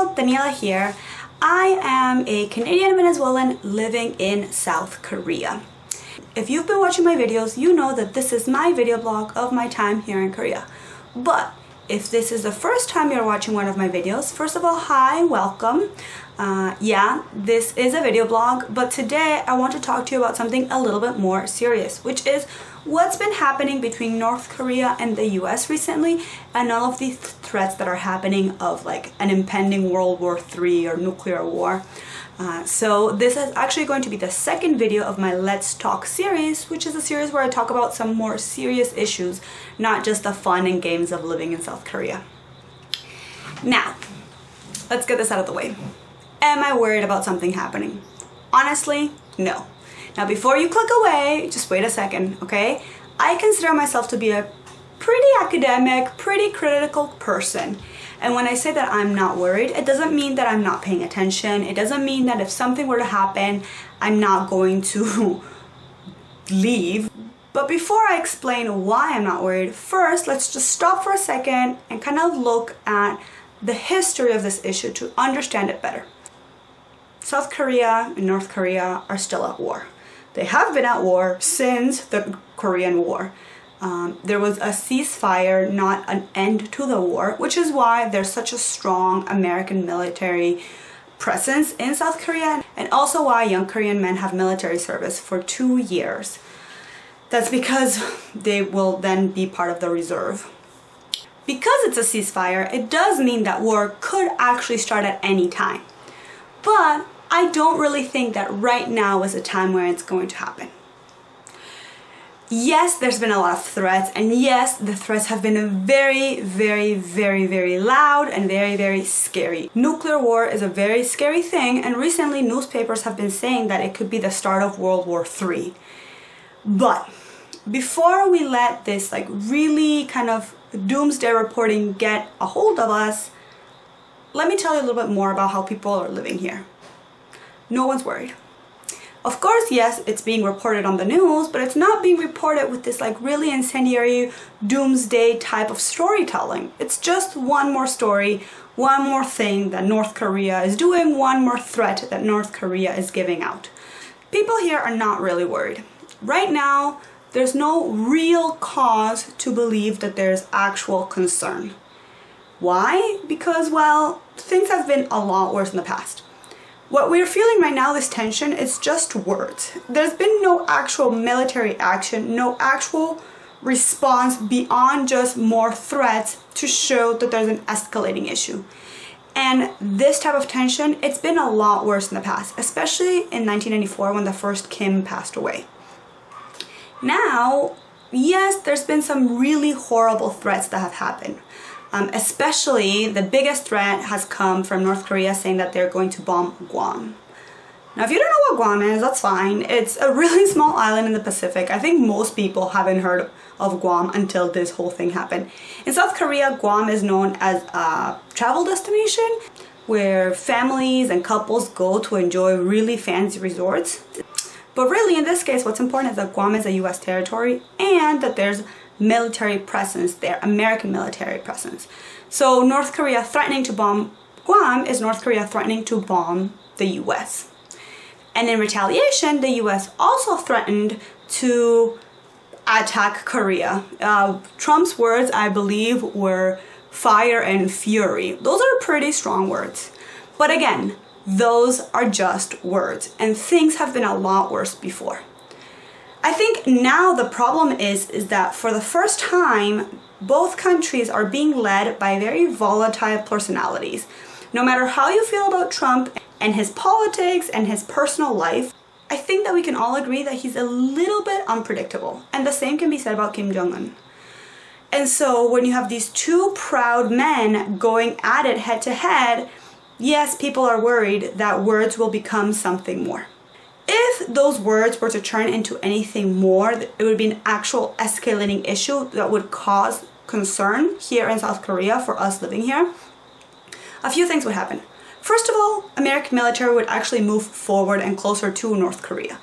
Hello, Daniela here. I am a Canadian Venezuelan living in South Korea. If you've been watching my videos, you know that this is my video blog of my time here in Korea. But if this is the first time you're watching one of my videos, first of all, hi, welcome. Yeah, this is a video blog, but today I want to talk to you about something a little bit more serious, which is what's been happening between North Korea and the US recently, and all of these threats that are happening of like an impending World War III or nuclear war. So this is actually going to be the second video of my Let's Talk series, which is a series where I talk about some more serious issues, not just the fun and games of living in South Korea. Now, let's get this out of the way. Am I worried about something happening? Honestly, no. Now before you click away, just wait a second, okay? I consider myself to be a pretty academic, pretty critical person. And when I say that I'm not worried, it doesn't mean that I'm not paying attention. It doesn't mean that if something were to happen, I'm not going to leave. But before I explain why I'm not worried, first let's just stop for a second and kind of look at the history of this issue to understand it better. South Korea and North Korea are still at war. They have been at war since the Korean War. There was a ceasefire, not an end to the war, which is why there's such a strong American military presence in South Korea, and also why young Korean men have military service for 2 years. That's because they will then be part of the reserve. Because it's a ceasefire, it does mean that war could actually start at any time. But I don't really think that right now is a time where it's going to happen. Yes, there's been a lot of threats, and yes, the threats have been very, very, very, very loud and very, very scary. Nuclear war is a very scary thing, and recently newspapers have been saying that it could be the start of World War III. But before we let this like really kind of doomsday reporting get a hold of us, let me tell you a little bit more about how people are living here. No one's worried. Of course, yes, it's being reported on the news, but it's not being reported with this like really incendiary doomsday type of storytelling. It's just one more story, one more thing that North Korea is doing, one more threat that North Korea is giving out. People here are not really worried. Right now, there's no real cause to believe that there's actual concern. Why? Because, well, things have been a lot worse in the past. What we're feeling right now, this tension, is just words. There's been no actual military action, no actual response beyond just more threats to show that there's an escalating issue. And this type of tension, it's been a lot worse in the past, especially in 1994 when the first Kim passed away. Now, yes, there's been some really horrible threats that have happened. Especially the biggest threat has come from North Korea saying that they're going to bomb Guam. Now, if you don't know what Guam is, that's fine. It's a really small island in the Pacific. I think most people haven't heard of Guam until this whole thing happened. In South Korea, Guam is known as a travel destination where families and couples go to enjoy really fancy resorts. But really, in this case, what's important is that Guam is a US territory and that there's military presence there, American military presence. So North Korea threatening to bomb Guam is North Korea threatening to bomb the US. And in retaliation, the US also threatened to attack Korea. Trump's words, I believe, were fire and fury. Those are pretty strong words. But again, those are just words, and things have been a lot worse before. I think now the problem is that for the first time, both countries are being led by very volatile personalities. No matter how you feel about Trump and his politics and his personal life, I think that we can all agree that he's a little bit unpredictable. And the same can be said about Kim Jong-un. And so when you have these two proud men going at it head to head, yes, people are worried that words will become something more. If those words were to turn into anything more, it would be an actual escalating issue that would cause concern here in South Korea for us living here. A few things would happen. First of all, American military would actually move forward and closer to North Korea.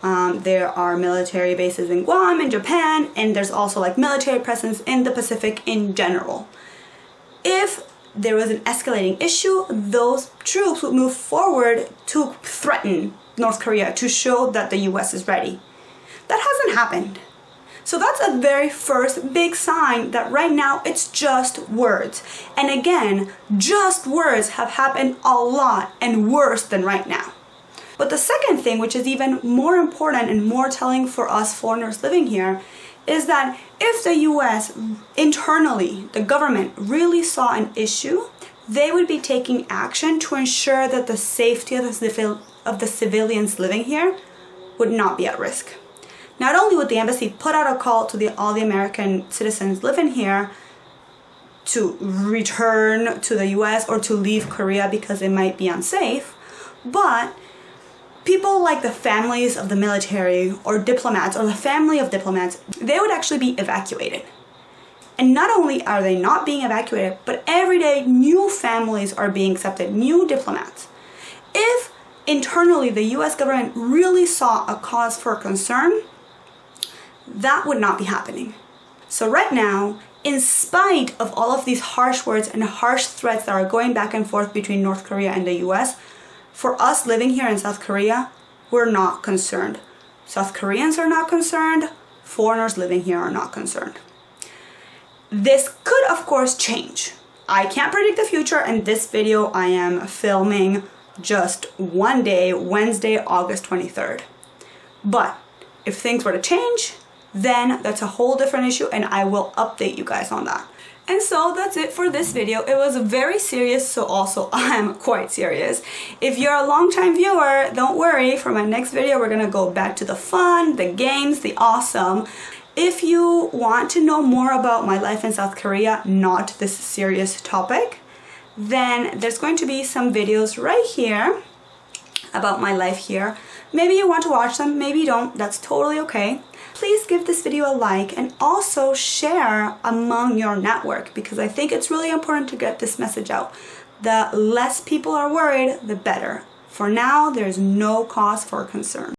There are military bases in Guam and Japan, and there's also like military presence in the Pacific in general. If there was an escalating issue, those troops would move forward to threaten North Korea, to show that the US is ready. That hasn't happened. So that's a very first big sign that right now it's just words. And again, just words have happened a lot and worse than right now. But the second thing, which is even more important and more telling for us foreigners living here, is that if the US internally, the government really saw an issue, they would be taking action to ensure that the safety of the civilians living here would not be at risk. Not only would the embassy put out a call to all the American citizens living here to return to the US or to leave Korea because it might be unsafe, but people like the families of the military or diplomats or the family of diplomats, they would actually be evacuated. And not only are they not being evacuated, but every day new families are being accepted, new diplomats. If internally the US government really saw a cause for concern, that would not be happening. So right now, in spite of all of these harsh words and harsh threats that are going back and forth between North Korea and the US, for us living here in South Korea, we're not concerned. South Koreans are not concerned. Foreigners living here are not concerned. This could, of course, change. I can't predict the future, and this video I am filming just one day, Wednesday, August 23rd. But if things were to change, then that's a whole different issue, and I will update you guys on that. And so that's it for this video. It was very serious, so also I'm quite serious. If you're a long-time viewer, don't worry. For my next video, we're gonna go back to the fun, the games, the awesome. If you want to know more about my life in South Korea, not this serious topic, then there's going to be some videos right here about my life here. Maybe you want to watch them, maybe you don't, that's totally okay. Please give this video a like and also share among your network, because I think it's really important to get this message out. The less people are worried, the better. For now, there's no cause for concern.